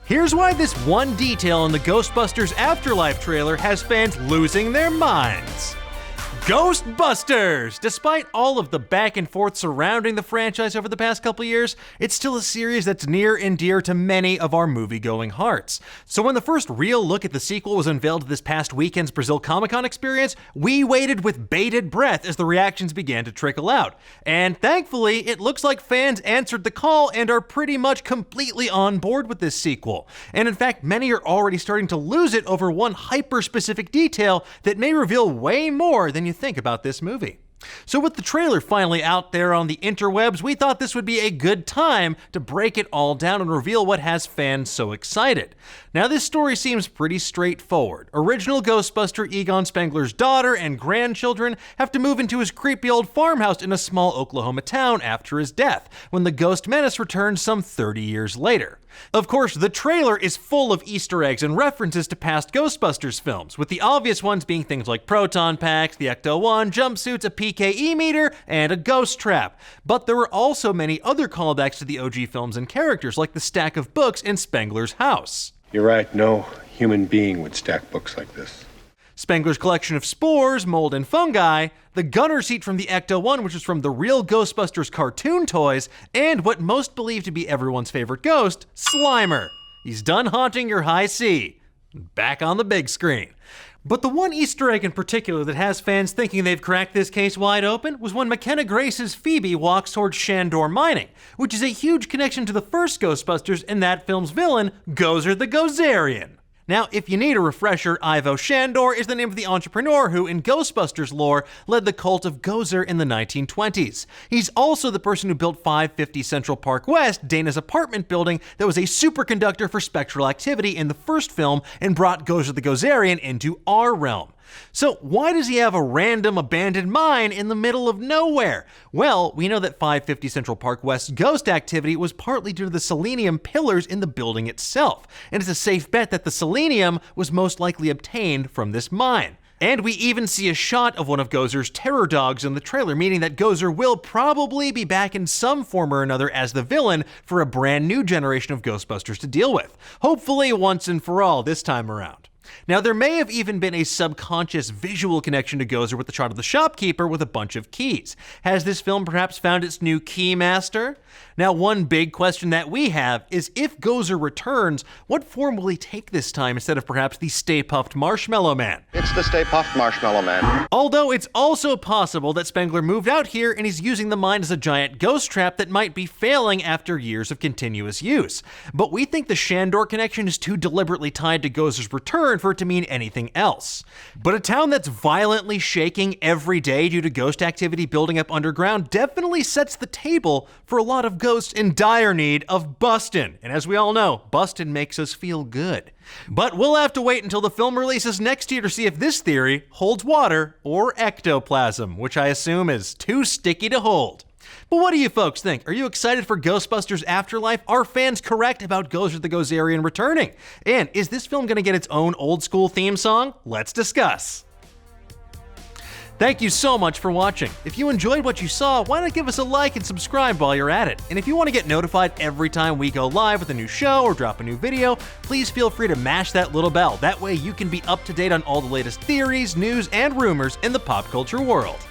Here's why this one detail in the Ghostbusters Afterlife trailer has fans losing their minds. Ghostbusters! Despite all of the back and forth surrounding the franchise over the past couple years, it's still a series that's near and dear to many of our movie-going hearts. So when the first real look at the sequel was unveiled this past weekend's Brazil Comic-Con experience, we waited with bated breath as the reactions began to trickle out. And thankfully, it looks like fans answered the call and are pretty much completely on board with this sequel. And in fact, many are already starting to lose it over one hyper-specific detail that may reveal way more than you think about this movie. So with the trailer finally out there on the interwebs, we thought this would be a good time to break it all down and reveal what has fans so excited. Now this story seems pretty straightforward. Original Ghostbuster Egon Spengler's daughter and grandchildren have to move into his creepy old farmhouse in a small Oklahoma town after his death, when the ghost menace returns some 30 years later. Of course, the trailer is full of Easter eggs and references to past Ghostbusters films, with the obvious ones being things like proton packs, the Ecto-1, jumpsuits, a PKE meter, and a ghost trap. But there were also many other callbacks to the OG films and characters, like the stack of books in Spengler's house. You're right, no human being would stack books like this. Spengler's collection of spores, mold, and fungi, the gunner seat from the Ecto-1, which is from the real Ghostbusters cartoon toys, and what most believe to be everyone's favorite ghost, Slimer. He's done haunting your high C. Back on the big screen. But the one Easter egg in particular that has fans thinking they've cracked this case wide open was when McKenna Grace's Phoebe walks towards Shandor Mining, which is a huge connection to the first Ghostbusters and that film's villain, Gozer the Gozerian. Now, if you need a refresher, Ivo Shandor is the name of the entrepreneur who, in Ghostbusters lore, led the cult of Gozer in the 1920s. He's also the person who built 550 Central Park West, Dana's apartment building that was a superconductor for spectral activity in the first film and brought Gozer the Gozerian into our realm. So why does he have a random abandoned mine in the middle of nowhere? Well, we know that 550 Central Park West's ghost activity was partly due to the selenium pillars in the building itself, and it's a safe bet that the selenium was most likely obtained from this mine. And we even see a shot of one of Gozer's terror dogs in the trailer, meaning that Gozer will probably be back in some form or another as the villain for a brand new generation of Ghostbusters to deal with. Hopefully once and for all this time around. Now, there may have even been a subconscious visual connection to Gozer with the shot of the shopkeeper with a bunch of keys. Has this film perhaps found its new key master? Now, one big question that we have is if Gozer returns, what form will he take this time instead of perhaps the Stay Puft Marshmallow Man? It's the Stay Puft Marshmallow Man. Although it's also possible that Spengler moved out here and he's using the mine as a giant ghost trap that might be failing after years of continuous use. But we think the Shandor connection is too deliberately tied to Gozer's return for it to mean anything else. But a town that's violently shaking every day due to ghost activity building up underground definitely sets the table for a lot of ghosts in dire need of bustin'. And as we all know, bustin' makes us feel good. But we'll have to wait until the film releases next year to see if this theory holds water or ectoplasm, which I assume is too sticky to hold. But what do you folks think? Are you excited for Ghostbusters Afterlife? Are fans correct about Gozer the Gozerian returning? And is this film going to get its own old school theme song? Let's discuss. Thank you so much for watching. If you enjoyed what you saw, why not give us a like and subscribe while you're at it? And if you want to get notified every time we go live with a new show or drop a new video, please feel free to mash that little bell. That way you can be up to date on all the latest theories, news, and rumors in the pop culture world.